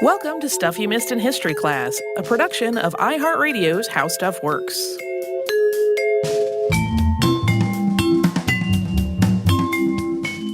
Welcome to Stuff You Missed in History Class, a production of iHeartRadio's How Stuff Works.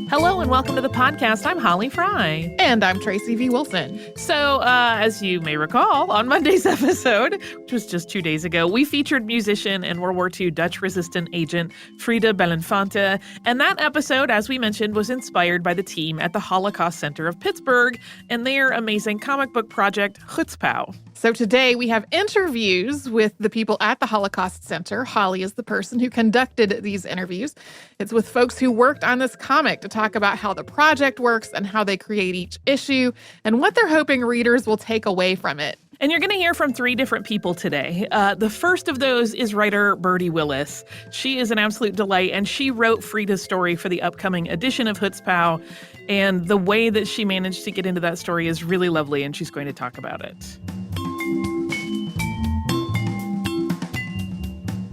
Hello and welcome to the podcast. I'm Holly Fry. And I'm Tracy V. Wilson. So, as you may recall, on Monday's episode, which was just 2 days ago, we featured musician and World War II Dutch resistant agent Frieda Belinfante. And that episode, as we mentioned, was inspired by the team at the Holocaust Center of Pittsburgh and their amazing comic book project, Chutz-POW. So today we have interviews with the people at the Holocaust Center. Holly is the person who conducted these interviews. It's with folks who worked on this comic to talk about how the project works and how they create each issue and what they're hoping readers will take away from it. And you're going to hear from 3 different people today. The first of those is writer Birdie Willis. She is an absolute delight, and she wrote Frieda's story for the upcoming edition of Chutz-POW. And the way that she managed to get into that story is really lovely, and she's going to talk about it.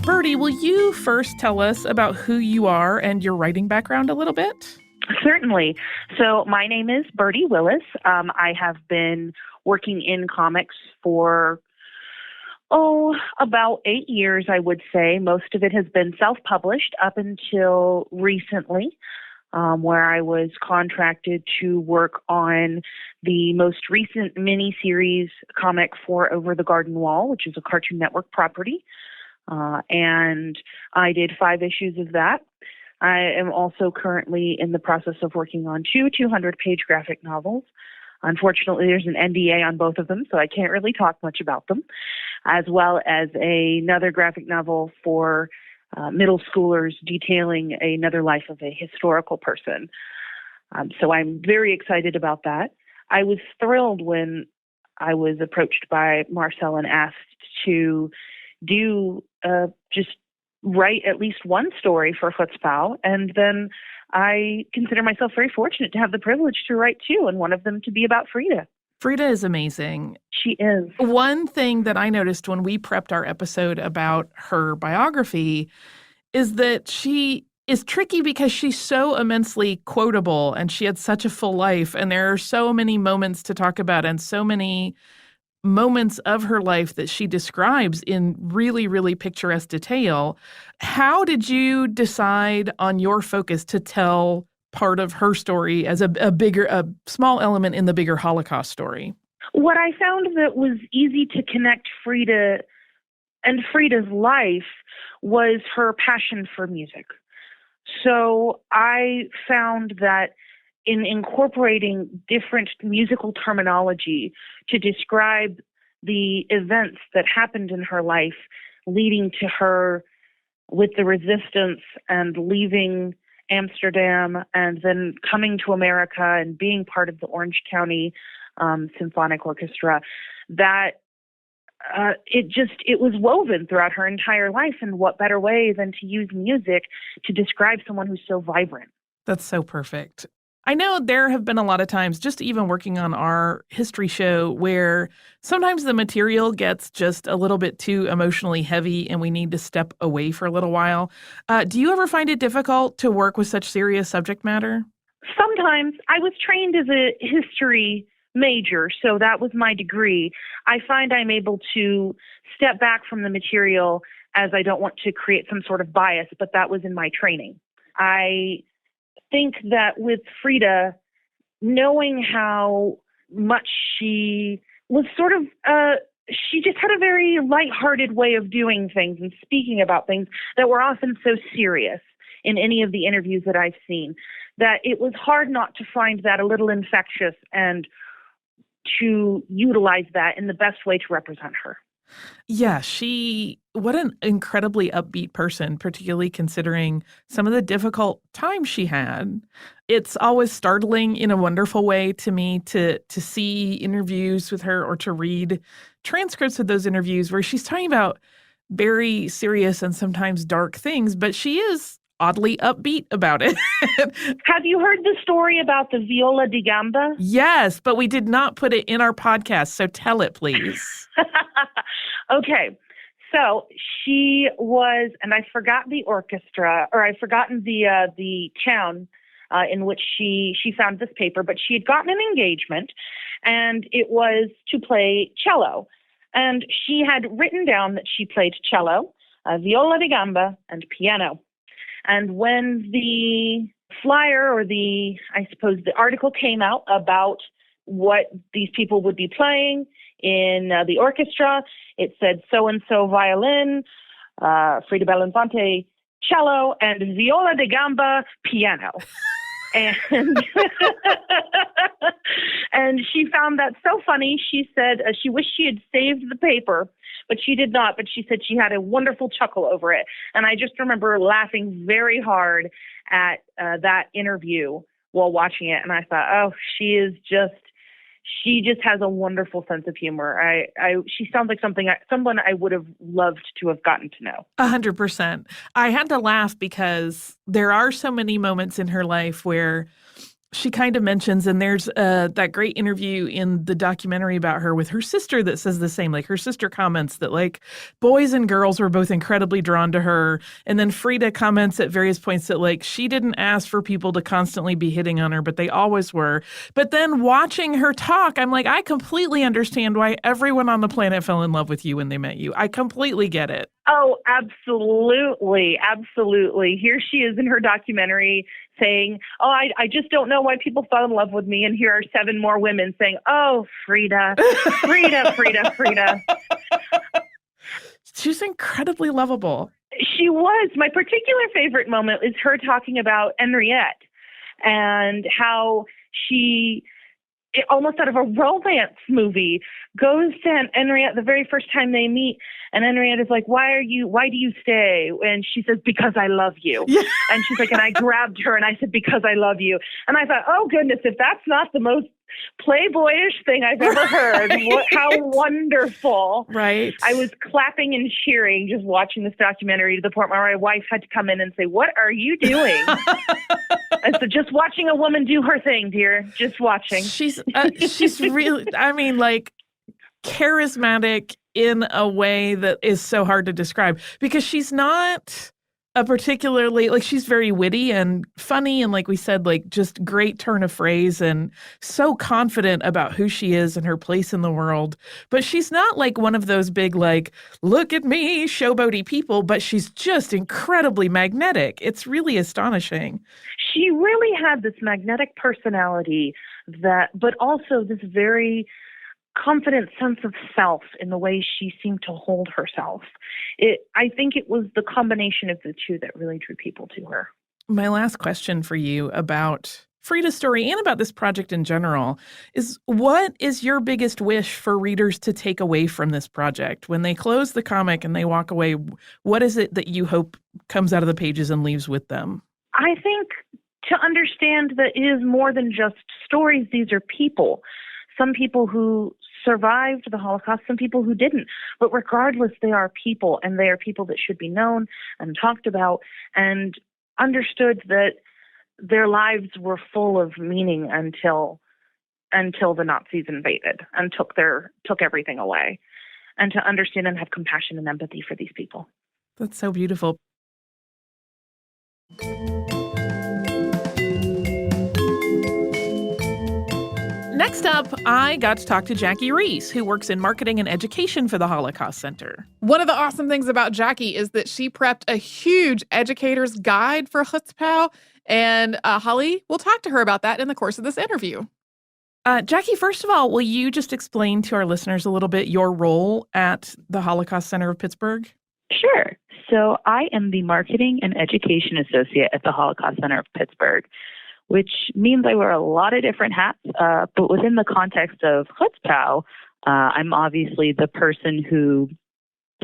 Birdie, will you first tell us about who you are and your writing background a little bit? Certainly. So my name is Birdie Willis. I have been working in comics for, about 8 years, I would say. Most of it has been self-published up until recently, where I was contracted to work on the most recent miniseries comic for Over the Garden Wall, which is a Cartoon Network property. And I did 5 issues of that. I am also currently in the process of working on 2 200-page graphic novels. Unfortunately, there's an NDA on both of them, so I can't really talk much about them, as well as another graphic novel for middle schoolers detailing another life of a historical person. So I'm very excited about that. I was thrilled when I was approached by Marcel and asked to do just write at least one story for Chutz-POW, and then I consider myself very fortunate to have the privilege to write 2, and one of them to be about Frieda. Frieda is amazing. She is. One thing that I noticed when we prepped our episode about her biography is that she is tricky because she's so immensely quotable and she had such a full life, and there are so many moments to talk about and so many moments of her life that she describes in really, really picturesque detail. How did you decide on your focus to tell part of her story as a small element in the bigger Holocaust story? What I found that was easy to connect Frieda and Frieda's life was her passion for music. So I found that in incorporating different musical terminology to describe the events that happened in her life, leading to her with the resistance and leaving Amsterdam and then coming to America and being part of the Orange County Symphonic Orchestra, that it was woven throughout her entire life. And what better way than to use music to describe someone who's so vibrant? That's so perfect. I know there have been a lot of times, just even working on our history show, where sometimes the material gets just a little bit too emotionally heavy and we need to step away for a little while. Do you ever find it difficult to work with such serious subject matter? Sometimes. I was trained as a history major, so that was my degree. I find I'm able to step back from the material as I don't want to create some sort of bias, but that was in my training. I think that with Frieda, knowing how much she was sort of, she just had a very lighthearted way of doing things and speaking about things that were often so serious in any of the interviews that I've seen, that it was hard not to find that a little infectious and to utilize that in the best way to represent her. Yeah, what an incredibly upbeat person, particularly considering some of the difficult times she had. It's always startling in a wonderful way to me to see interviews with her or to read transcripts of those interviews where she's talking about very serious and sometimes dark things, but she is oddly upbeat about it. Have you heard the story about the viola da gamba? Yes, but we did not put it in our podcast, so tell it, please. Okay. So she was, and I've forgotten the orchestra, or I've forgotten the town in which she found this paper, but she had gotten an engagement, and it was to play cello. And she had written down that she played cello, viola da gamba, and piano. And when the flyer or the article came out about what these people would be playing in the orchestra, it said so-and-so violin, Frieda Belinfante cello, and viola da gamba piano. And and she found that so funny. She said she wished she had saved the paper, but she did not. But she said she had a wonderful chuckle over it. And I just remember laughing very hard at that interview while watching it. And I thought, oh, she just has a wonderful sense of humor. She sounds like someone I would have loved to have gotten to know. 100%. I had to laugh because there are so many moments in her life where she kind of mentions, and there's that great interview in the documentary about her with her sister that says the same. Like, her sister comments that, like, boys and girls were both incredibly drawn to her. And then Frieda comments at various points that, like, she didn't ask for people to constantly be hitting on her, but they always were. But then watching her talk, I'm like, I completely understand why everyone on the planet fell in love with you when they met you. I completely get it. Oh, absolutely. Absolutely. Here she is in her documentary saying, oh, I just don't know why people fell in love with me. And here are 7 more women saying, oh, Frieda, Frieda. She's incredibly lovable. She was. My particular favorite moment is her talking about Henriette and how she, almost out of a romance movie, goes to Henriette the very first time they meet, and Henriette is like, why do you stay? And she says, because I love you. Yeah. And she's like, and I grabbed her and I said, because I love you. And I thought, oh goodness, if that's not the most playboyish thing I've ever heard, how wonderful. Right. I was clapping and cheering just watching this documentary, to the point where my wife had to come in and say, what are you doing? I said, just watching a woman do her thing, dear. Just watching. She's really, I mean, like, charismatic in a way that is so hard to describe, because she's not a particularly, like, she's very witty and funny, and like we said, like, just great turn of phrase and so confident about who she is and her place in the world. But she's not like one of those big, like, look at me, showboaty people, but she's just incredibly magnetic. It's really astonishing. She really had this magnetic personality but also this very confident sense of self in the way she seemed to hold herself. I think it was the combination of the two that really drew people to her. My last question for you about Frieda's story and about this project in general is, what is your biggest wish for readers to take away from this project? When they close the comic and they walk away, what is it that you hope comes out of the pages and leaves with them? I think to understand that it is more than just stories. These are people. Some people who survived the Holocaust, some people who didn't. But regardless, they are people, and they are people that should be known and talked about and understood that their lives were full of meaning until the Nazis invaded and took everything away. And to understand and have compassion and empathy for these people. That's so beautiful. Next up, I got to talk to Jackie Reese, who works in marketing and education for the Holocaust Center. One of the awesome things about Jackie is that she prepped a huge educator's guide for Chutz-POW, and Holly will talk to her about that in the course of this interview. Jackie, first of all, will you just explain to our listeners a little bit your role at the Holocaust Center of Pittsburgh? Sure. So I am the Marketing and Education Associate at the Holocaust Center of Pittsburgh, which means I wear a lot of different hats. But within the context of Chutz-POW, I'm obviously the person who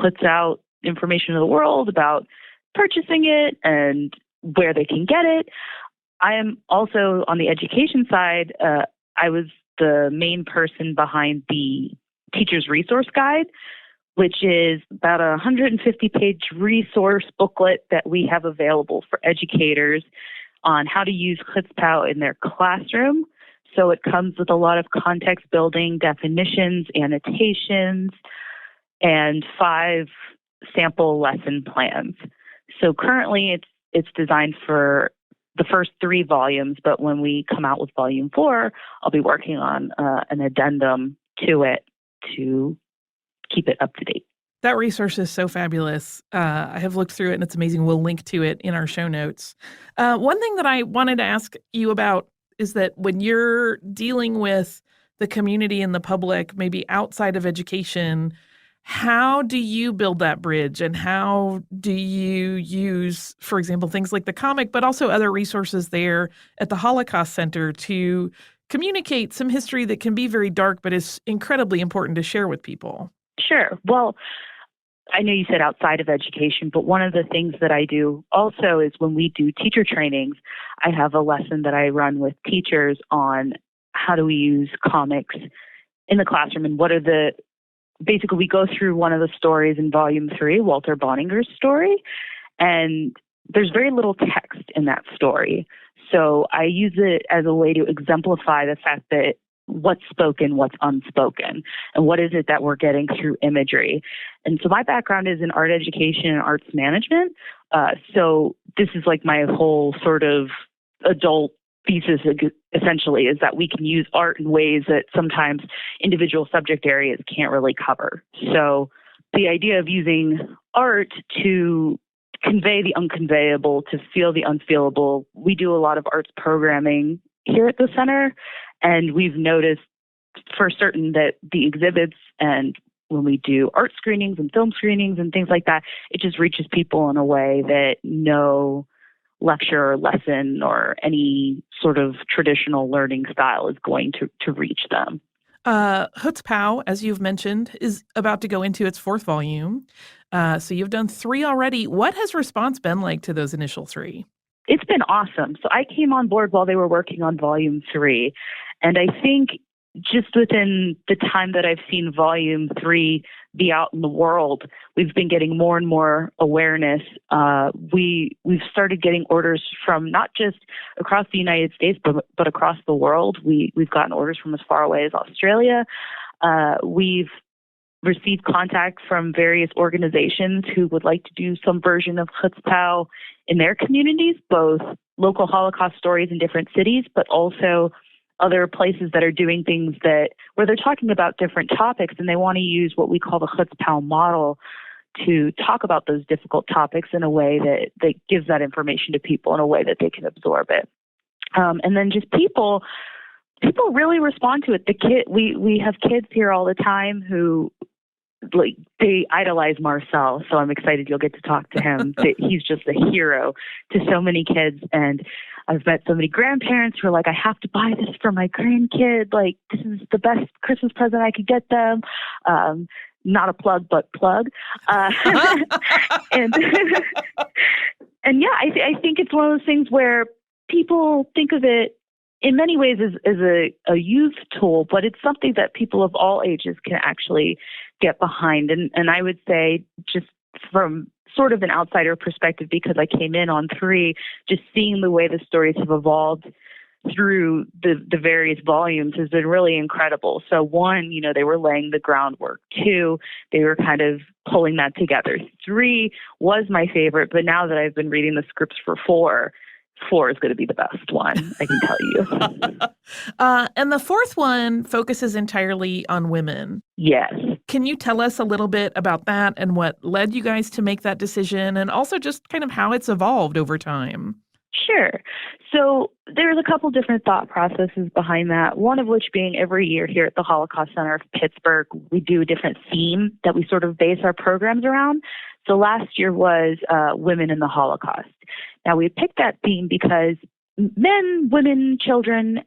puts out information to the world about purchasing it and where they can get it. I am also on the education side. I was the main person behind the Teacher's Resource Guide, which is about a 150-page resource booklet that we have available for educators on how to use Chutz-POW in their classroom. So it comes with a lot of context building, definitions, annotations, and 5 sample lesson plans. So currently it's designed for the first 3 volumes, but when we come out with volume 4, I'll be working on an addendum to it to keep it up to date. That resource is so fabulous. I have looked through it, and it's amazing. We'll link to it in our show notes. One thing that I wanted to ask you about is that when you're dealing with the community and the public, maybe outside of education, how do you build that bridge, and how do you use, for example, things like the comic, but also other resources there at the Holocaust Center to communicate some history that can be very dark, but is incredibly important to share with people? Sure. Well, I know you said outside of education, but one of the things that I do also is when we do teacher trainings, I have a lesson that I run with teachers on how do we use comics in the classroom, and what are basically we go through one of the stories in volume 3, Walter Boninger's story, and there's very little text in that story. So I use it as a way to exemplify the fact that what's spoken, what's unspoken, and what is it that we're getting through imagery. And so my background is in art education and arts management. So this is like my whole sort of adult thesis, essentially, is that we can use art in ways that sometimes individual subject areas can't really cover. So the idea of using art to convey the unconveyable, to feel the unfeelable, we do a lot of arts programming here at the center. And we've noticed for certain that the exhibits, and when we do art screenings and film screenings and things like that, it just reaches people in a way that no lecture or lesson or any sort of traditional learning style is going to reach them. Chutz-POW, as you've mentioned, is about to go into its 4th volume. So you've done 3 already. What has response been like to those initial 3? It's been awesome. So I came on board while they were working on volume 3. And I think just within the time that I've seen volume 3 be out in the world, we've been getting more and more awareness. We've started getting orders from not just across the United States, but across the world. We've gotten orders from as far away as Australia. We've received contact from various organizations who would like to do some version of Chutz-POW in their communities, both local Holocaust stories in different cities, but also other places that are doing things where they're talking about different topics, and they want to use what we call the Chutz-POW model to talk about those difficult topics in a way that gives that information to people in a way that they can absorb it. And then just people really respond to it. We have kids here all the time who, like, they idolize Marcel, so I'm excited you'll get to talk to him. He's just a hero to so many kids, and I've met so many grandparents who are like, I have to buy this for my grandkid. Like, this is the best Christmas present I could get them. Not a plug, but plug. And yeah, I think it's one of those things where people think of it in many ways as a youth tool, but it's something that people of all ages can actually get behind. And I would say, just from sort of an outsider perspective, because I came in on 3, just seeing the way the stories have evolved through the various volumes has been really incredible. So 1, they were laying the groundwork. 2, they were kind of pulling that together. 3 was my favorite, but now that I've been reading the scripts for 4 is going to be the best one, I can tell you. And the 4th one focuses entirely on women. Yes. Can you tell us a little bit about that and what led you guys to make that decision, and also just kind of how it's evolved over time? Sure. So there's a couple different thought processes behind that, one of which being every year here at the Holocaust Center of Pittsburgh, we do a different theme that we sort of base our programs around. So last year was Women in the Holocaust. Now, we picked that theme because men, women, children,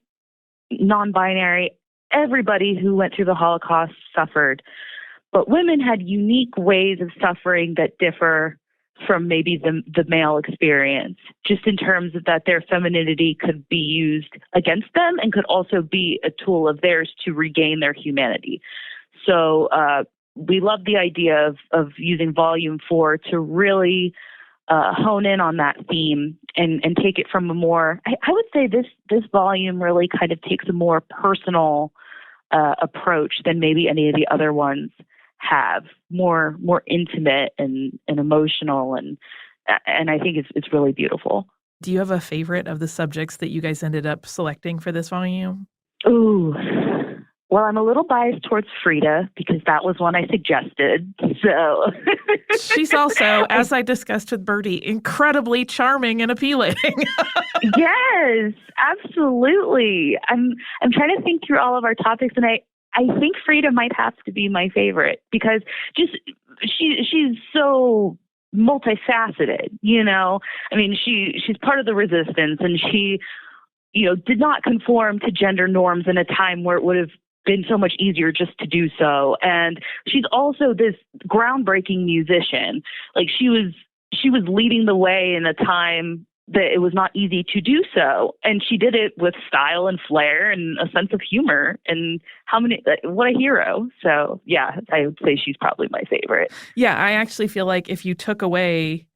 non-binary, everybody who went through the Holocaust suffered. But women had unique ways of suffering that differ from maybe the male experience, just in terms of that their femininity could be used against them and could also be a tool of theirs to regain their humanity. So we love the idea of using Volume 4 to really hone in on that theme and take it from a more, I would say this volume really kind of takes a more personal approach than maybe any of the other ones have, more intimate and emotional, and I think it's really beautiful. Do you have a favorite of the subjects that you guys ended up selecting for this volume? Ooh. Well, I'm a little biased towards Frieda because that was one I suggested. So she's also, as I discussed with Birdie, incredibly charming and appealing. Yes, absolutely. I'm trying to think through all of our topics, and I think Frieda might have to be my favorite because just she's so multifaceted, you know? I mean, she's part of the resistance, and she, you know, did not conform to gender norms in a time where it would have been so much easier just to do so. And she's also this groundbreaking musician. Like she was leading the way in a time that it was not easy to do so. And she did it with style and flair and a sense of humor. And what a hero. So yeah, I would say she's probably my favorite. Yeah, I actually feel like if you took away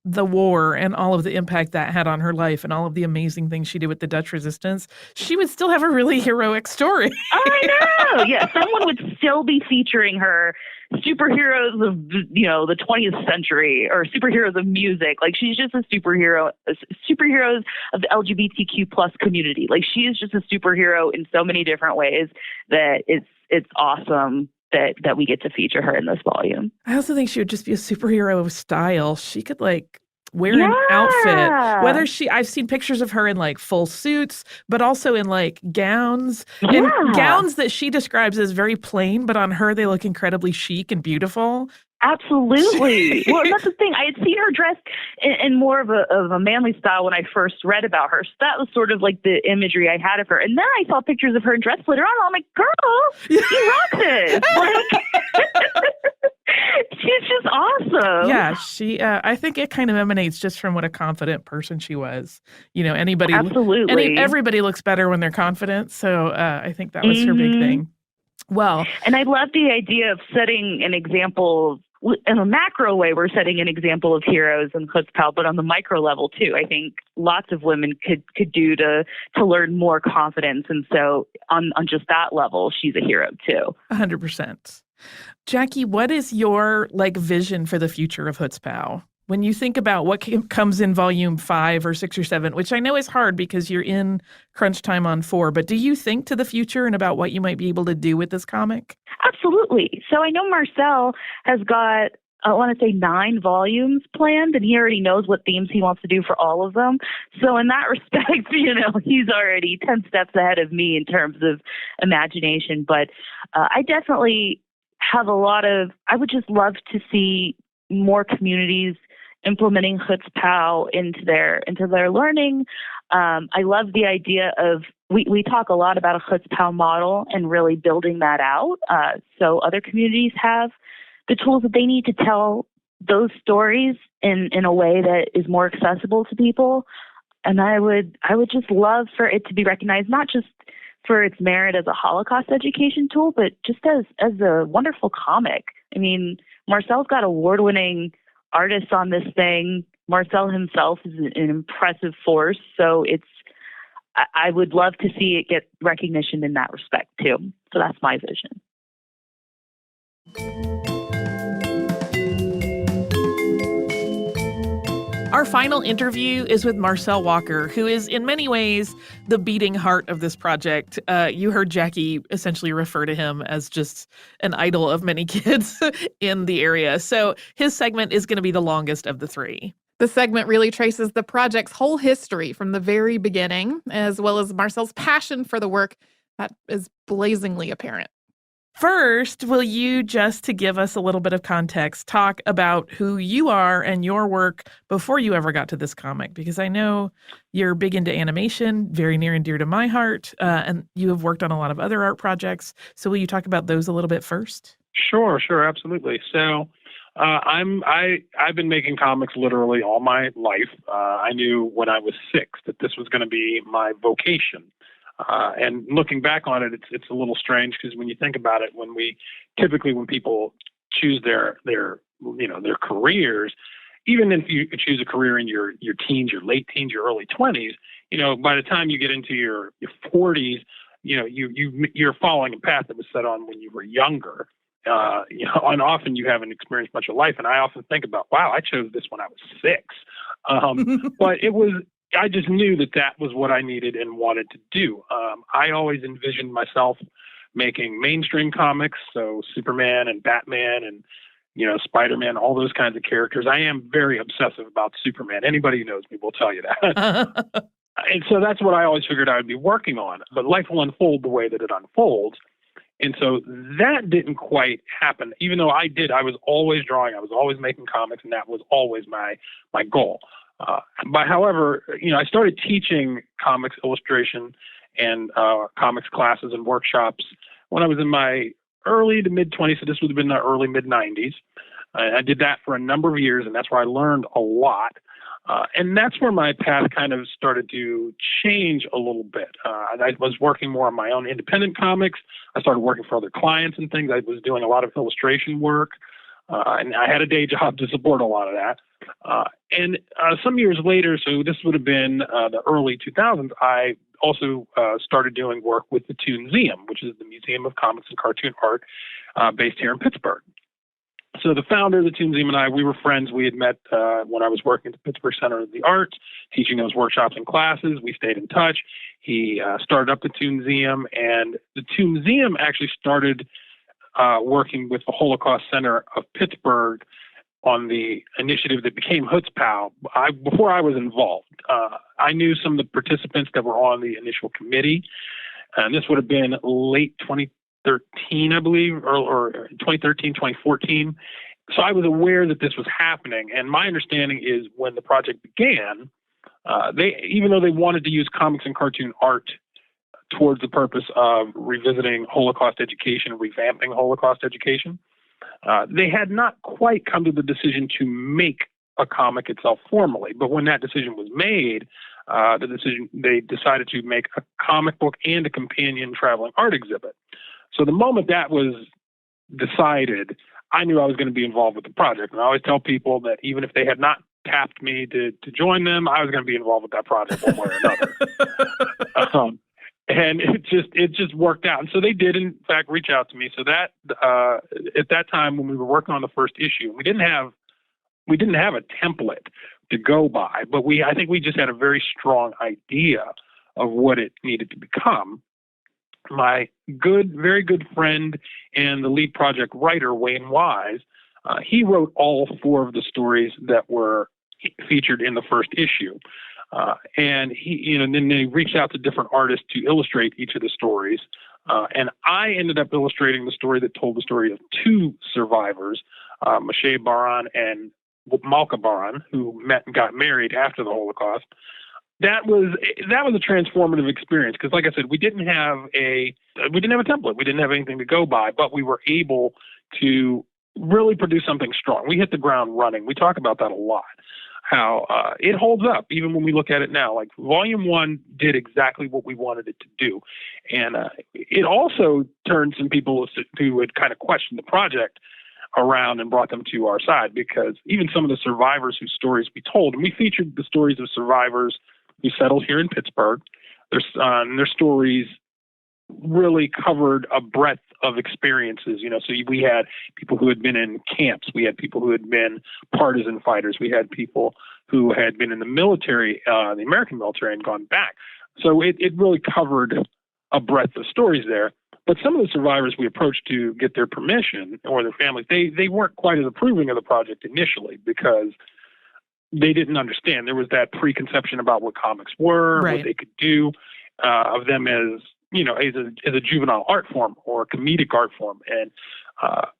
the war and all of the impact that had on her life and all of the amazing things she did with the Dutch resistance, she would still have a really heroic story. I know. Yeah, someone would still be featuring her superheroes of, you know, the 20th century or superheroes of music. Like she's just a superheroes of the LGBTQ plus community. Like she is just a superhero in so many different ways that it's awesome that we get to feature her in this volume. I also think she would just be a superhero of style. She could like wear an outfit. I've seen pictures of her in like full suits, but also in like gowns. Yeah. And gowns that she describes as very plain, but on her they look incredibly chic and beautiful. Absolutely. Well, that's the thing. I had seen her dressed in more of a manly style when I first read about her. So that was sort of like the imagery I had of her. And then I saw pictures of her in dress later on. I'm like, girl, you rocked it. Like, she's just awesome. Yeah, she. I think it kind of emanates just from what a confident person she was. You know, everybody looks better when they're confident. So I think that was her big thing. Well, and I love the idea of setting an example in a macro way. We're setting an example of heroes in Chutz-POW, but on the micro level too. I think lots of women could do to learn more confidence, and so on just that level, she's a hero too. 100%. Jackie, what is your vision for the future of Chutz-POW? When you think about what comes in volume 5 or 6 or 7, which I know is hard because you're in crunch time on 4, but do you think to the future and about what you might be able to do with this comic? Absolutely. So I know Marcel has got, I want to say 9 volumes planned, and he already knows what themes he wants to do for all of them. So in that respect, he's already 10 steps ahead of me in terms of imagination. But I definitely have I would just love to see more communities implementing Chutz-POW into their learning. I love the idea of, we talk a lot about a Chutz-POW model and really building that out. So other communities have the tools that they need to tell those stories in a way that is more accessible to people. And I would just love for it to be recognized, not just for its merit as a Holocaust education tool, but just as a wonderful comic. I mean, Marcel's got award-winning artists on this thing. Marcel himself is an impressive force. So I would love to see it get recognition in that respect too. So that's my vision. Our final interview is with Marcel Walker, who is in many ways the beating heart of this project. You heard Jackie essentially refer to him as just an idol of many kids in the area. So his segment is going to be the longest of the 3. The segment really traces the project's whole history from the very beginning, as well as Marcel's passion for the work that is blazingly apparent. First, will you, just to give us a little bit of context, talk about who you are and your work before you ever got to this comic? Because I know you're big into animation, very near and dear to my heart, and you have worked on a lot of other art projects. So will you talk about those a little bit first? Sure, absolutely. So I've been making comics literally all my life. I knew when I was 6 that this was going to be my vocation. And looking back on it, it's a little strange because when you think about it, when people choose their careers, even if you choose a career in your teens, your late teens, your early 20s, by the time you get into your 40s, you're following a path that was set on when you were younger. And often you haven't experienced much of life. And I often think about, wow, I chose this when I was 6. But I just knew that was what I needed and wanted to do. I always envisioned myself making mainstream comics, so Superman and Batman and, Spider-Man, all those kinds of characters. I am very obsessive about Superman. Anybody who knows me will tell you that. And so that's what I always figured I would be working on. But life will unfold the way that it unfolds. And so that didn't quite happen. Even though I was always drawing, I was always making comics, and that was always my goal. But however, I started teaching comics illustration and comics classes and workshops when I was in my early to mid-20s. So this would have been the early mid-90s. I did that for a number of years, and that's where I learned a lot. And that's where my path kind of started to change a little bit. I was working more on my own independent comics. I started working for other clients and things. I was doing a lot of illustration work, and I had a day job to support a lot of that. And some years later, so this would have been the early 2000s, I also started doing work with the Toonseum, which is the Museum of Comics and Cartoon Art based here in Pittsburgh. So the founder of the Toonseum and I, we were friends. We had met when I was working at the Pittsburgh Center of the Arts, teaching those workshops and classes. We stayed in touch. He started up the Toonseum, and the Toonseum actually started working with the Holocaust Center of Pittsburgh on the initiative that became Chutz-POW. Before I was involved, I knew some of the participants that were on the initial committee, and this would have been late 2013, I believe, or 2013, 2014. So I was aware that this was happening. And my understanding is when the project began, even though they wanted to use comics and cartoon art towards the purpose of revisiting Holocaust education, revamping Holocaust education, they had not quite come to the decision to make a comic itself formally. But when that decision was made, they decided to make a comic book and a companion traveling art exhibit. So the moment that was decided, I knew I was going to be involved with the project. And I always tell people that even if they had not tapped me to join them, I was going to be involved with that project one way or another. And it just worked out. And so they did, in fact, reach out to me. So that at that time when we were working on the first issue, we didn't have a template to go by, but I think we just had a very strong idea of what it needed to become. My very good friend and the lead project writer, Wayne Wise, he wrote all 4 of the stories that were featured in the first issue. And then they reached out to different artists to illustrate each of the stories. And I ended up illustrating the story that told the story of 2 survivors, Moshe Baran and Malka Baran, who met and got married after the Holocaust. That was a transformative experience because, like I said, we didn't have a template. We didn't have anything to go by, but we were able to really produce something strong. We hit the ground running. We talk about that a lot, how it holds up even when we look at it now. Like Volume 1 did exactly what we wanted it to do. And it also turned some people who had kind of questioned the project around and brought them to our side, because even some of the survivors whose stories we told, and we featured the stories of survivors who settled here in Pittsburgh. Their stories really covered a breadth of experiences. So we had people who had been in camps. We had people who had been partisan fighters. We had people who had been in the military, the American military, and gone back. So it really covered a breadth of stories there. But some of the survivors we approached to get their permission, or their families, they weren't quite as approving of the project initially because they didn't understand. There was that preconception about what comics were, right, what they could do, of them as a juvenile art form or a comedic art form. And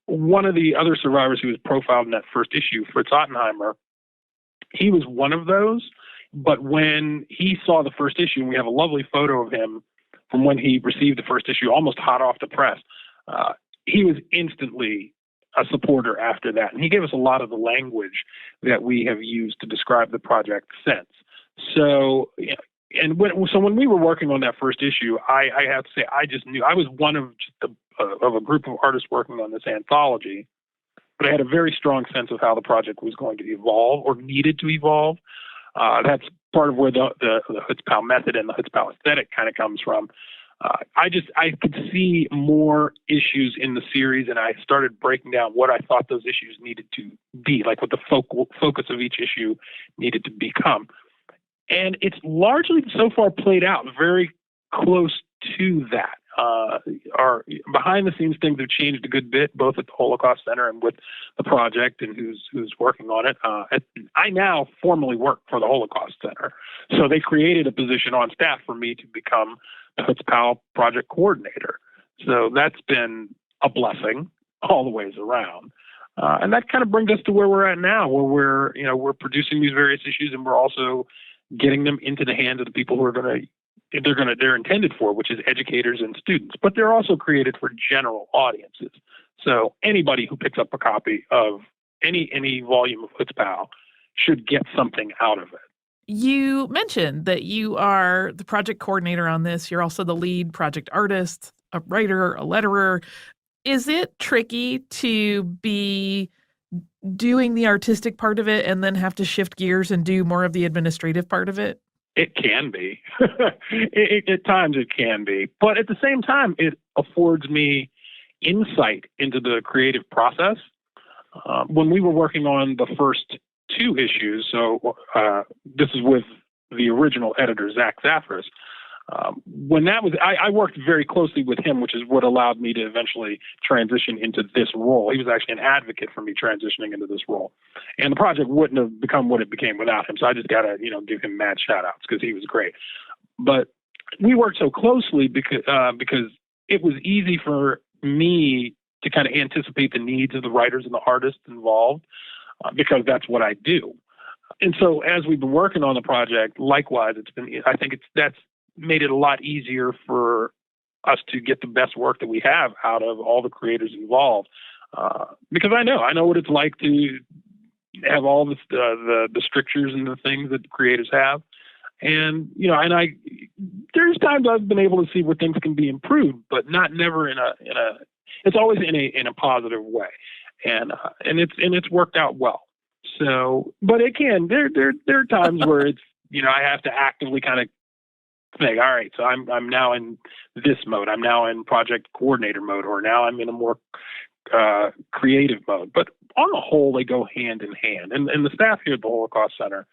one of the other survivors who was profiled in that first issue, Fritz Ottenheimer, he was one of those. But when he saw the first issue, and we have a lovely photo of him from when he received the first issue, almost hot off the press, he was instantly a supporter after that. And he gave us a lot of the language that we have used to describe the project since. So, when we were working on that first issue, I have to say, I just knew I was one of a group of artists working on this anthology, but I had a very strong sense of how the project was going to evolve or needed to evolve. That's part of where the Chutz-POW method and the Chutz-POW aesthetic kind of comes from. I could see more issues in the series, and I started breaking down what I thought those issues needed to be, like what the focus of each issue needed to become. And it's largely so far played out very close to that. Our behind the scenes things have changed a good bit, both at the Holocaust Center and with the project and who's working on it. I now formally work for the Holocaust Center. So they created a position on staff for me to become the Chutz-POW project coordinator. So that's been a blessing all the ways around. And that kind of brings us to where we're at now, where we're producing these various issues, and we're also getting them into the hands of the people who are they're intended for, which is educators and students. But they're also created for general audiences. So anybody who picks up a copy of any volume of Chutz-POW should get something out of it. You mentioned that you are the project coordinator on this. You're also the lead project artist, a writer, a letterer. Is it tricky to be doing the artistic part of it and then have to shift gears and do more of the administrative part of it? It can be. At times it can be. But at the same time, it affords me insight into the creative process. When we were working on the first two issues, so this is with the original editor, Zach Zaffris, when that was, I worked very closely with him, which is what allowed me to eventually transition into this role. He was actually an advocate for me transitioning into this role. And the project wouldn't have become what it became without him. So I just got to, give him mad shout outs because he was great. But we worked so closely because it was easy for me to kind of anticipate the needs of the writers and the artists involved because that's what I do. And so as we've been working on the project, likewise, that's made it a lot easier for us to get the best work that we have out of all the creators involved. Because I know what it's like to have all the strictures and the things that the creators have. And, there's times I've been able to see where things can be improved, but never it's always in a positive way. And it's worked out well. So, but it can, there are times where it's, I have to actively kind of think, all right, so I'm now in this mode. I'm now in project coordinator mode, or now I'm in a more creative mode. But on the whole, they go hand in hand. And the staff here at the Holocaust Center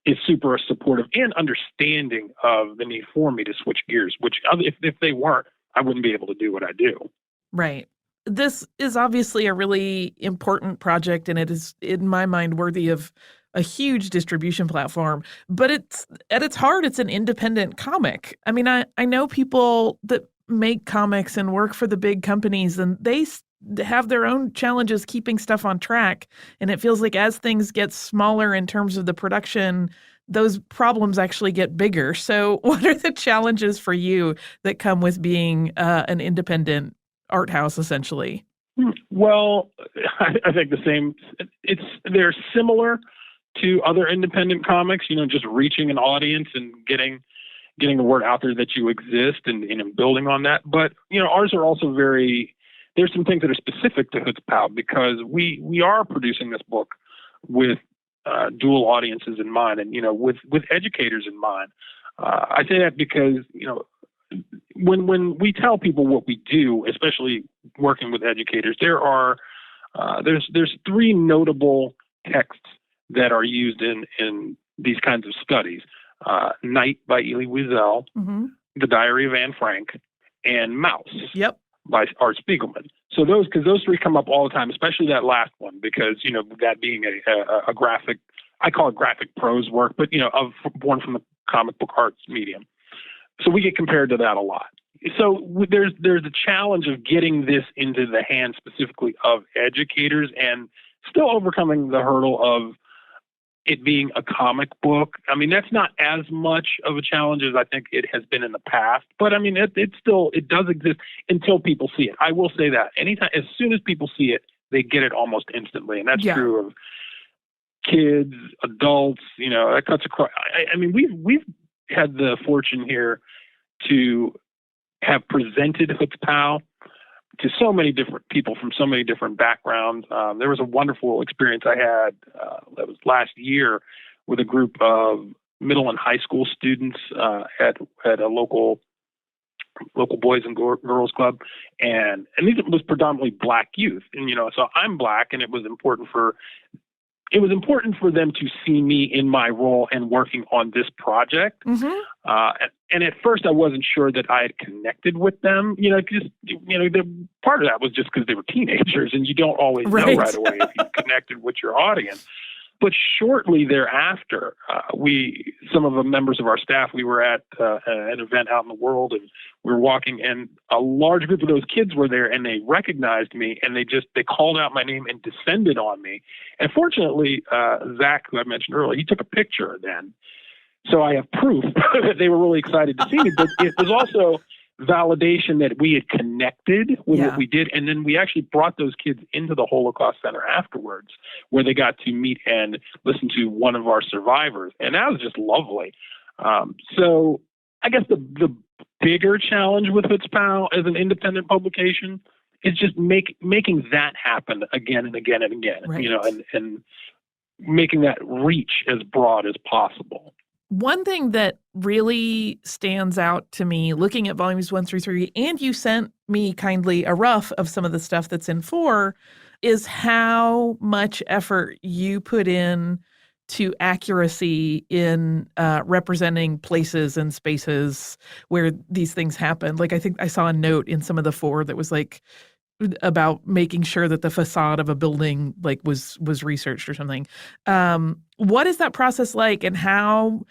is super supportive and understanding of the need for me to switch gears, which if they weren't, I wouldn't be able to do what I do. Right. This is obviously a really important project, and it is, in my mind, worthy of a huge distribution platform, but at its heart, it's an independent comic. I mean, I know people that make comics and work for the big companies, and they have their own challenges keeping stuff on track. And it feels like as things get smaller in terms of the production, those problems actually get bigger. So what are the challenges for you that come with being an independent art house, essentially? Well, I think the same. They're similar to other independent comics, just reaching an audience and getting the word out there that you exist and building on that. But, ours are also there's some things that are specific to Chutz-POW because we are producing this book with dual audiences in mind and, with educators in mind. I say that because, when we tell people what we do, especially working with educators, there's three notable texts that are used in these kinds of studies. Night by Elie Wiesel, mm-hmm. The Diary of Anne Frank, and Mouse by Art Spiegelman. So those three come up all the time, especially that last one, because, that being a graphic, I call it graphic prose work, but, born from the comic book arts medium. So we get compared to that a lot. So there's a challenge of getting this into the hands specifically of educators and still overcoming the hurdle of it being a comic book. I mean, that's not as much of a challenge as I think it has been in the past, but I mean, it does exist until people see it. I will say that as soon as people see it, they get it almost instantly. And that's true of kids, adults, that cuts across. I mean, we've had the fortune here to have presented Chutz-POW to so many different people from so many different backgrounds. There was a wonderful experience I had that was last year with a group of middle and high school students at a local boys and girls club, and these was predominantly Black youth, and so I'm Black, and it was important for it was important for them to see me in my role and working on this project. And at first I wasn't sure that I had connected with them, the part of that was just because they were teenagers and you don't always know right away if you connected with your audience. But shortly thereafter, some of the members of our staff, we were at an event out in the world, and we were walking, and a large group of those kids were there, and they recognized me, and they called out my name and descended on me. And fortunately, Zach, who I mentioned earlier, he took a picture then. So I have proof that they were really excited to see me. But it was also validation that we had connected with what we did. And then we actually brought those kids into the Holocaust Center afterwards, where they got to meet and listen to one of our survivors. And that was just lovely. So I guess the bigger challenge with Chutz-POW as an independent publication is just making that happen again and again and again, and making that reach as broad as possible. One thing that really stands out to me looking at volumes 1 through 3, and you sent me kindly a rough of some of the stuff that's in 4, is how much effort you put in to accuracy in representing places and spaces where these things happen. Like, I think I saw a note in some of the 4 that was like about making sure that the facade of a building was researched or something. What is that process like, and how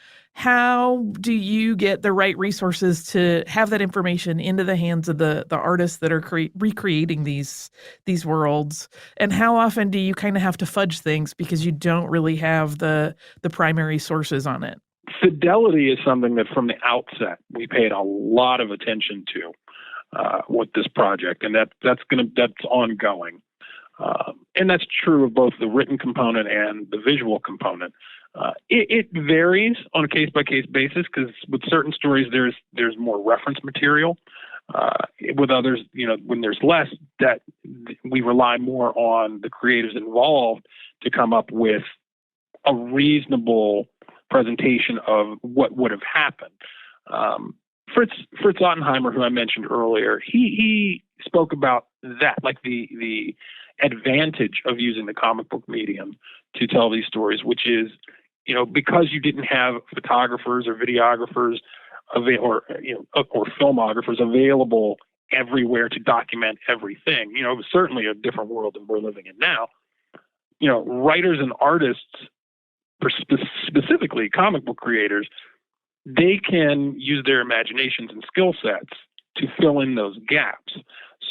do you get the right resources to have that information into the hands of the artists that are recreating these worlds? And how often do you kind of have to fudge things because you don't really have the primary sources on it? Fidelity is something that from the outset we paid a lot of attention to with this project, and that's ongoing. And that's true of both the written component and the visual component. It varies on a case-by-case basis because with certain stories there's more reference material. With others, when there's less, that we rely more on the creators involved to come up with a reasonable presentation of what would have happened. Fritz Ottenheimer, who I mentioned earlier, he spoke about that, like the advantage of using the comic book medium to tell these stories, which is, because you didn't have photographers or videographers or filmographers available everywhere to document everything. It was certainly a different world than we're living in now. Writers and artists, specifically comic book creators, they can use their imaginations and skill sets to fill in those gaps.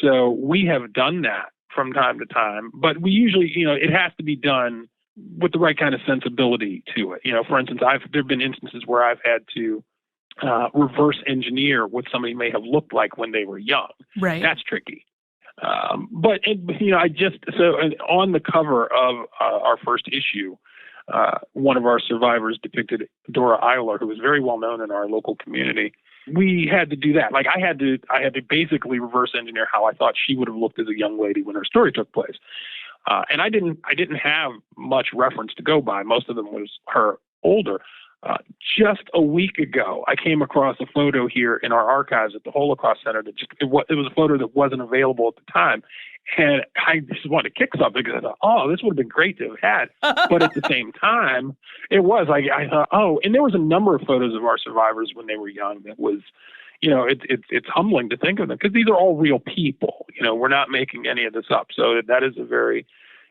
So we have done that from time to time, but we usually, it has to be done with the right kind of sensibility to it. For instance, there have been instances where I've had to reverse engineer what somebody may have looked like when they were young. Right. That's tricky. But on the cover of our first issue, one of our survivors depicted Dora Eiler, who was very well known in our local community. We had to do that. Like I had to basically reverse engineer how I thought she would have looked as a young lady when her story took place. And I didn't have much reference to go by. Most of them was her older. Just a week ago, I came across a photo here in our archives at the Holocaust Center that it was a photo that wasn't available at the time. And I just wanted to kick something because I thought, this would have been great to have had. But at the same time, it was like, I thought, and there was a number of photos of our survivors when they were young that was, it's humbling to think of them because these are all real people. We're not making any of this up. So that is a very,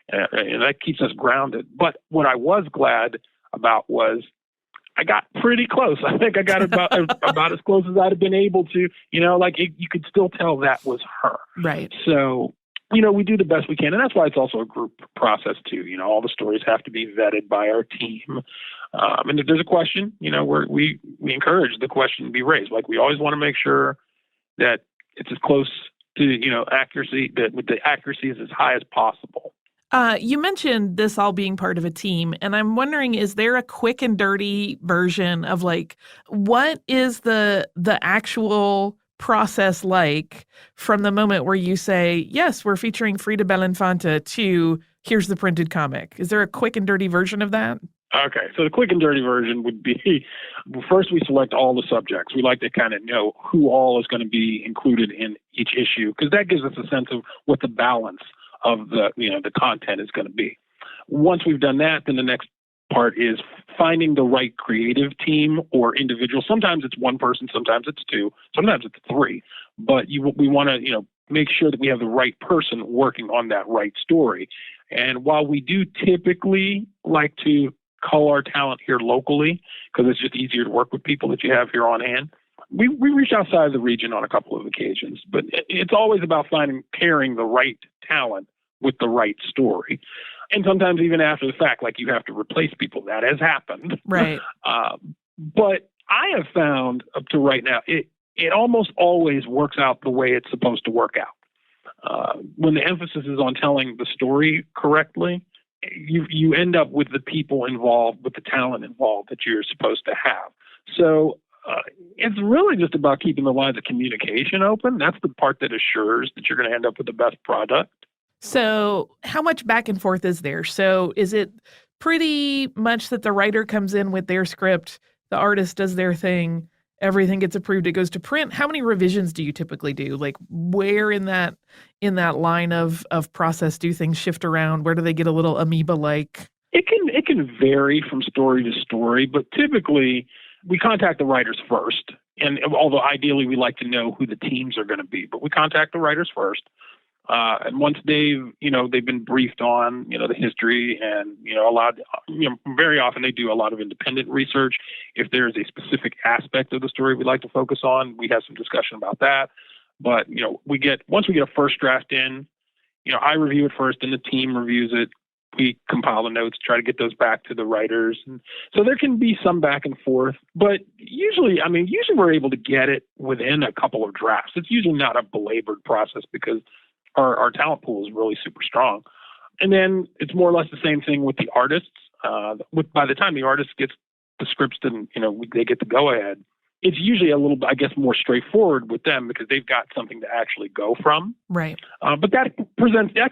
and that keeps us grounded. But what I was glad about was I got pretty close. I think I got about as close as I'd have been able to, you could still tell that was her. Right. So, we do the best we can. And that's why it's also a group process too. All the stories have to be vetted by our team. And if there's a question, we encourage the question to be raised. Like we always want to make sure that it's as close to, accuracy, that with the accuracy is as high as possible. You mentioned this all being part of a team, and I'm wondering, is there a quick and dirty version of what is the actual process like from the moment where you say, yes, we're featuring Frieda Belinfante to here's the printed comic? Is there a quick and dirty version of that? Okay, so the quick and dirty version would be, first we select all the subjects. We like to kind of know who all is going to be included in each issue because that gives us a sense of what the balance of the content is going to be. Once we've done that, then the next part is finding the right creative team or individual. Sometimes it's one person, sometimes it's two, sometimes it's three. But we want to, make sure that we have the right person working on that right story. And while we do typically like to cull our talent here locally, because it's just easier to work with people that you have here on hand, we reach outside the region on a couple of occasions. But it's always about pairing the right talent with the right story. And sometimes even after the fact, like you have to replace people. That has happened. Right. But I have found up to right now, it almost always works out the way it's supposed to work out. When the emphasis is on telling the story correctly, you end up with the people involved, with the talent involved that you're supposed to have. So it's really just about keeping the lines of communication open. That's the part that assures that you're going to end up with the best product. So how much back and forth is there? So is it pretty much that the writer comes in with their script, the artist does their thing, everything gets approved, it goes to print? How many revisions do you typically do? Like where in that line of process do things shift around? Where do they get a little amoeba-like? It can vary from story to story, but typically we contact the writers first. And although ideally we like to know who the teams are going to be, but we contact the writers first. And once they've been briefed on, the history and, very often they do a lot of independent research. If there's a specific aspect of the story we'd like to focus on, we have some discussion about that. But, once we get a first draft in, I review it first and the team reviews it. We compile the notes, try to get those back to the writers. And so there can be some back and forth, but usually we're able to get it within a couple of drafts. It's usually not a belabored process because our talent pool is really super strong. And then it's more or less the same thing with the artists. By the time the artist gets the scripts and, they get the go-ahead, it's usually a little, I guess, more straightforward with them because they've got something to actually go from. Right. But that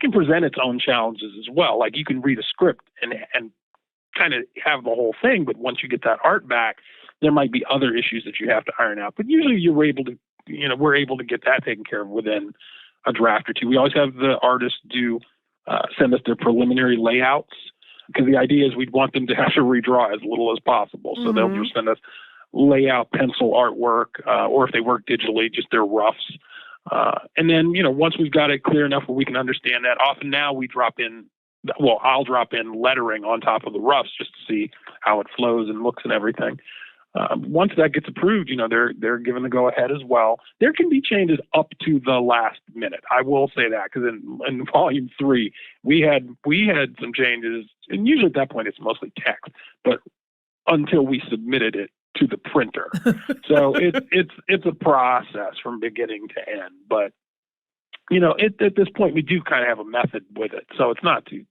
can present its own challenges as well. Like you can read a script and kind of have the whole thing, but once you get that art back, there might be other issues that you have to iron out. But usually we're able to get that taken care of within a draft or two. We always have the artists send us their preliminary layouts because the idea is we'd want them to have to redraw as little as possible. So they'll just send us layout, pencil artwork, or if they work digitally, just their roughs. And then, once we've got it clear enough where we can understand that, often now I'll drop in lettering on top of the roughs just to see how it flows and looks and everything. Once that gets approved, they're given the go-ahead as well. There can be changes up to the last minute. I will say that because in Volume 3, we had some changes, and usually at that point it's mostly text, but until we submitted it to the printer. So it's a process from beginning to end. But, at this point, we do kind of have a method with it, so it's not too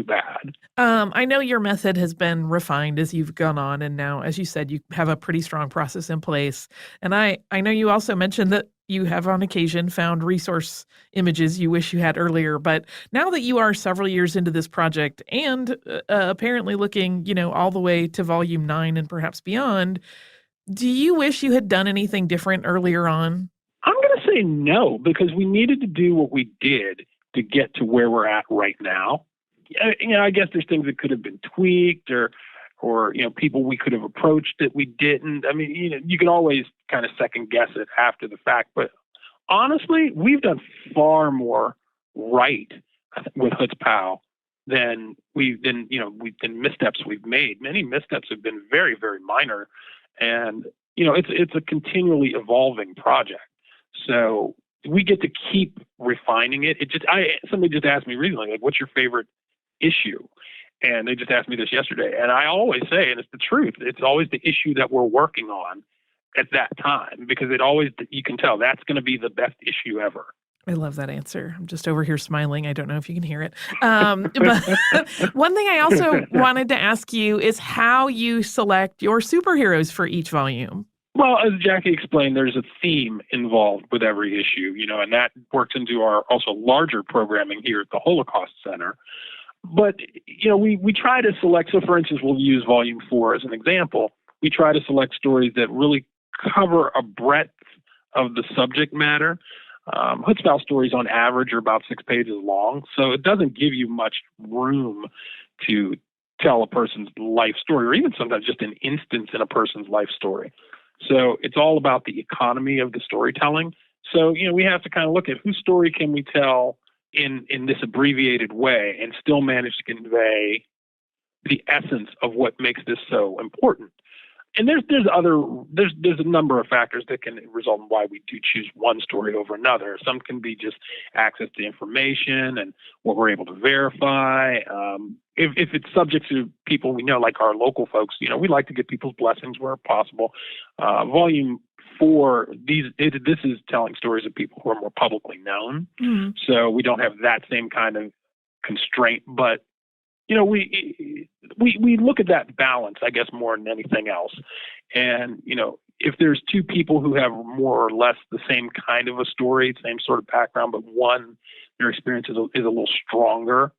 bad. I know your method has been refined as you've gone on, and now, as you said, you have a pretty strong process in place. And I know you also mentioned that you have on occasion found resource images you wish you had earlier. But now that you are several years into this project and apparently looking, all the way to Volume 9 and perhaps beyond, do you wish you had done anything different earlier on? I'm going to say no, because we needed to do what we did to get to where we're at right now. I guess there's things that could have been tweaked or people we could have approached that we didn't. I mean, you can always kind of second guess it after the fact, but honestly, we've done far more right with Chutz-POW than missteps we've made. Many missteps have been very, very minor, and it's a continually evolving project. So we get to keep refining it. Somebody just asked me recently, like, what's your favorite issue? And they just asked me this yesterday. And I always say, and it's the truth, it's always the issue that we're working on at that time, because you can tell that's going to be the best issue ever. I love that answer. I'm just over here smiling. I don't know if you can hear it. But one thing I also wanted to ask you is how you select your superheroes for each volume. Well, as Jackie explained, there's a theme involved with every issue, and that works into our also larger programming here at the Holocaust Center. But, we try to select, so for instance, we'll use Volume 4 as an example. We try to select stories that really cover a breadth of the subject matter. Chutz-POW stories on average are about 6 pages long, so it doesn't give you much room to tell a person's life story, or even sometimes just an instance in a person's life story. So it's all about the economy of the storytelling. So, we have to kind of look at whose story can we tell in this abbreviated way and still manage to convey the essence of what makes this so important. And there's a number of factors that can result in why we do choose one story over another. Some can be just access to information and what we're able to verify. If it's subject to people we know, like our local folks, we like to get people's blessings where possible. Volume 4, this is telling stories of people who are more publicly known. Mm-hmm. So we don't have that same kind of constraint, but we look at that balance, I guess, more than anything else. And, if there's two people who have more or less the same kind of a story, same sort of background, but one, their experience is a little stronger,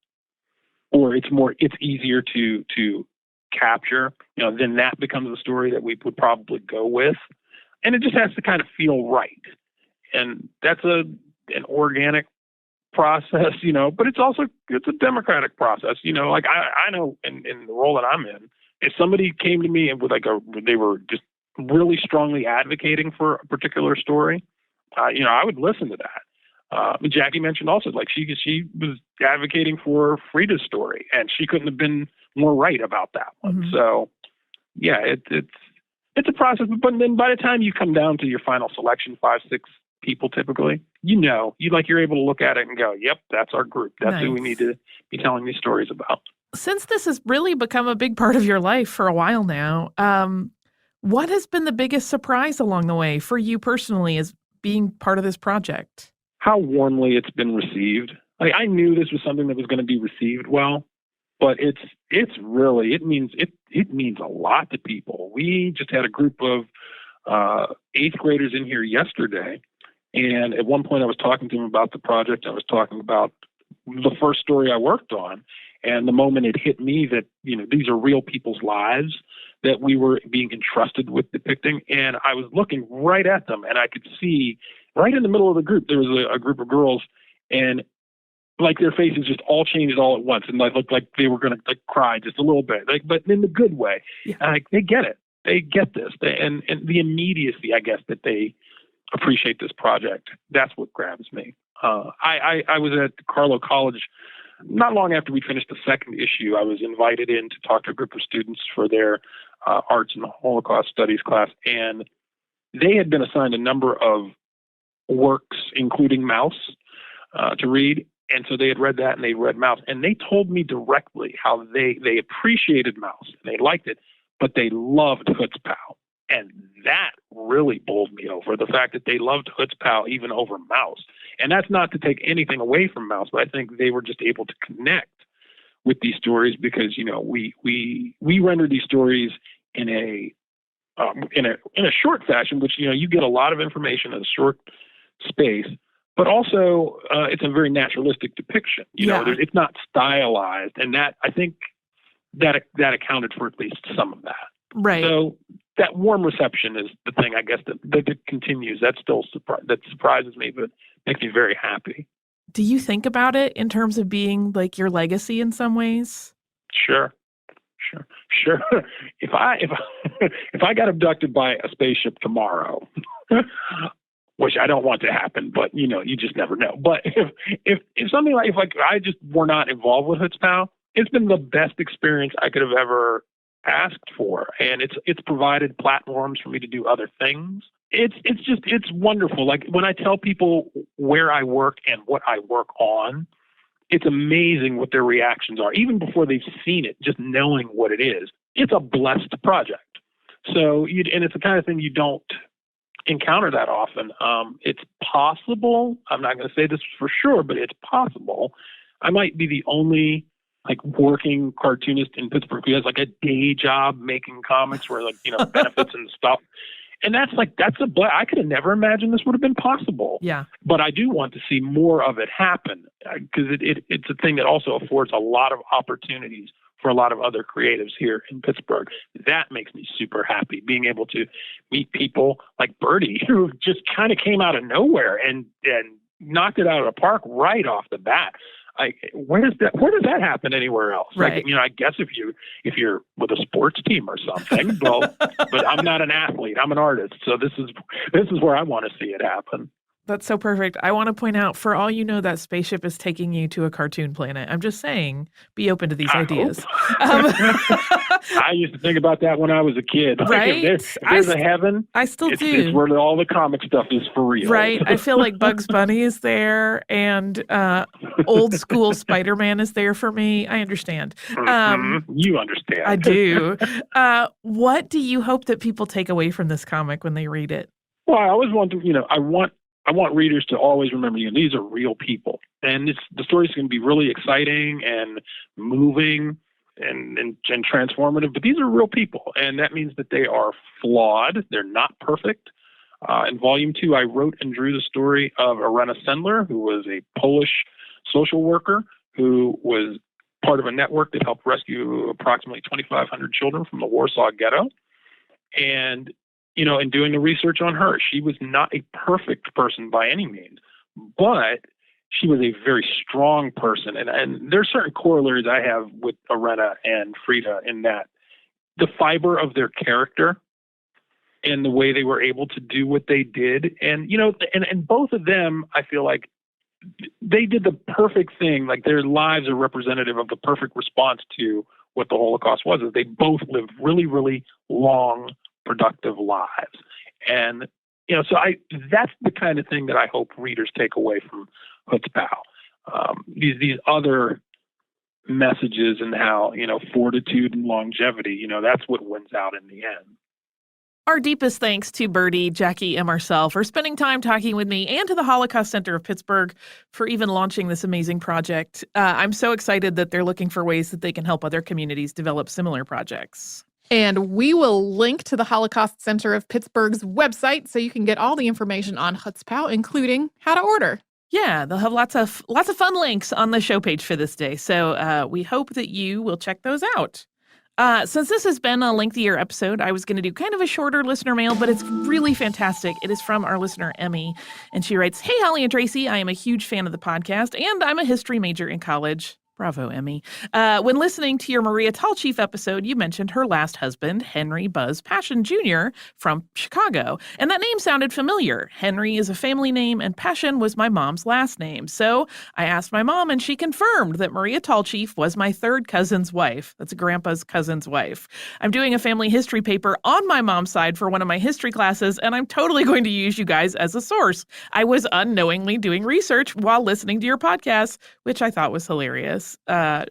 or it's easier to capture, then that becomes the story that we would probably go with. And it just has to kind of feel right. And that's an organic process, but it's a democratic process, like I know in the role that I'm in, if somebody came to me and they were just really strongly advocating for a particular story, I would listen to that. Jackie mentioned also, like she was advocating for Frieda's story, and she couldn't have been more right about that one. Mm-hmm. So yeah, it's a process, but then by the time you come down to your final selection, 5, 6 people typically, you're able to look at it and go, yep, that's our group. That's nice. Who we need to be telling these stories about. Since this has really become a big part of your life for a while now, what has been the biggest surprise along the way for you personally as being part of this project? How warmly it's been received. I knew this was something that was going to be received well, but it means a lot to people. We just had a group of 8th graders in here yesterday. And at one point I was talking to them about the project. I was talking about the first story I worked on. And the moment it hit me that, these are real people's lives that we were being entrusted with depicting. And I was looking right at them, and I could see right in the middle of the group, there was a group of girls, and like their faces just all changed all at once. And they looked like they were going to cry just a little bit, but in the good way. Yeah. And they get it. They get this. And the immediacy, I guess, that they appreciate this project. That's what grabs me. I was at Carlow College not long after we finished the second issue. I was invited in to talk to a group of students for their Arts and Holocaust Studies class, and they had been assigned a number of works, including Mouse, to read. And so they had read that, and they read Mouse, and they told me directly how they appreciated Mouse, and they liked it, but they loved Chutz-POW. And that really bowled me over, the fact that they loved Chutz-POW even over Mouse. And that's not to take anything away from Mouse, but I think they were just able to connect with these stories because, we render these stories in a short fashion, which, you get a lot of information in a short space, but also it's a very naturalistic depiction. It's not stylized. And that, I think that accounted for at least some of that. Right. So that warm reception is the thing, I guess, that continues. That still that surprises me, but makes me very happy. Do you think about it in terms of being like your legacy in some ways? Sure. If I got abducted by a spaceship tomorrow, which I don't want to happen, but you just never know. But if something like if I just were not involved with Chutz-POW, it's been the best experience I could have ever asked for, and it's provided platforms for me to do other things. It's wonderful. Like when I tell people where I work and what I work on, it's amazing what their reactions are, even before they've seen it. Just knowing what it is, it's a blessed project. So, and it's the kind of thing you don't encounter that often. It's possible. I'm not going to say this for sure, but it's possible. I might be the only working cartoonist in Pittsburgh who has a day job making comics where benefits and stuff. And that's I could have never imagined this would have been possible. Yeah. But I do want to see more of it happen because it's a thing that also affords a lot of opportunities for a lot of other creatives here in Pittsburgh. That makes me super happy, being able to meet people like Birdie, who just kind of came out of nowhere and knocked it out of the park right off the bat. Where does that happen anywhere else? Right. Like, I guess if you're with a sports team or something, well, but I'm not an athlete. I'm an artist. So this is where I want to see it happen. That's so perfect. I want to point out, for all you know, that spaceship is taking you to a cartoon planet. I'm just saying, be open to these ideas. I used to think about that when I was a kid. Right? If there's a heaven, I still do. It's where all the comic stuff is for real. Right. I feel like Bugs Bunny is there, and old school Spider-Man is there for me. I understand. You understand. I do. What do you hope that people take away from this comic when they read it? Well, I always want to, I want readers to always remember, these are real people. And the story's going to be really exciting and moving and transformative, but these are real people. And that means that they are flawed. They're not perfect. In Volume 2, I wrote and drew the story of Irena Sendler, who was a Polish social worker who was part of a network that helped rescue approximately 2,500 children from the Warsaw Ghetto. And in doing the research on her, she was not a perfect person by any means, but she was a very strong person. And there's certain corollaries I have with Irena and Frieda in that the fiber of their character and the way they were able to do what they did. And, and both of them, I feel like they did the perfect thing. Like, their lives are representative of the perfect response to what the Holocaust was. Is they both lived really, really long, productive lives. And, so that's the kind of thing that I hope readers take away from Chutz-POW. These other messages and how, fortitude and longevity, that's what wins out in the end. Our deepest thanks to Birdie, Jackie, and Marcel for spending time talking with me, and to the Holocaust Center of Pittsburgh for even launching this amazing project. I'm so excited that they're looking for ways that they can help other communities develop similar projects. And we will link to the Holocaust Center of Pittsburgh's website so you can get all the information on Chutz-POW, including how to order. Yeah, they'll have lots of fun links on the show page for this day. So we hope that you will check those out. Since this has been a lengthier episode, I was going to do kind of a shorter listener mail, but it's really fantastic. It is from our listener, Emmy, and she writes, "Hey, Holly and Tracy, I am a huge fan of the podcast, and I'm a history major in college." Bravo, Emmy. When listening to your Maria Tallchief episode, you mentioned her last husband, Henry Buzz Passion Jr. from Chicago, and that name sounded familiar. Henry is a family name, and Passion was my mom's last name. So I asked my mom, and she confirmed that Maria Tallchief was my third cousin's wife. That's grandpa's cousin's wife. I'm doing a family history paper on my mom's side for one of my history classes, and I'm totally going to use you guys as a source. I was unknowingly doing research while listening to your podcast, which I thought was hilarious.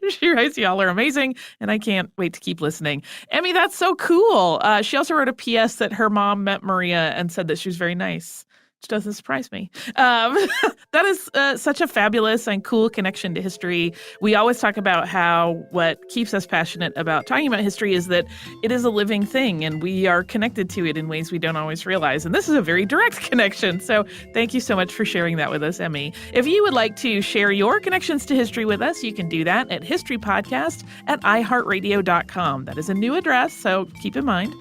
She writes, "Y'all are amazing, and I can't wait to keep listening." Emmy, that's so cool. She also wrote a PS that her mom met Maria and said that she was very nice, which doesn't surprise me. That is such a fabulous and cool connection to history. We always talk about how what keeps us passionate about talking about history is that it is a living thing, and we are connected to it in ways we don't always realize. And this is a very direct connection. So thank you so much for sharing that with us, Emmy. If you would like to share your connections to history with us, you can do that at historypodcast@iheartradio.com. That is a new address, so keep in mind.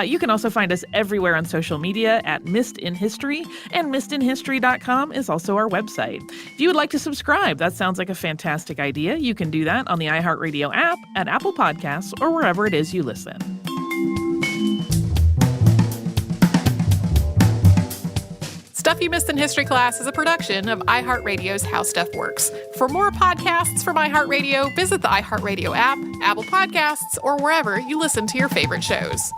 You can also find us everywhere on social media at Missed in History, and missedinhistory.com is also our website. If you would like to subscribe, that sounds like a fantastic idea. You can do that on the iHeartRadio app, at Apple Podcasts, or wherever it is you listen. Stuff You Missed in History Class is a production of iHeartRadio's How Stuff Works. For more podcasts from iHeartRadio, visit the iHeartRadio app, Apple Podcasts, or wherever you listen to your favorite shows.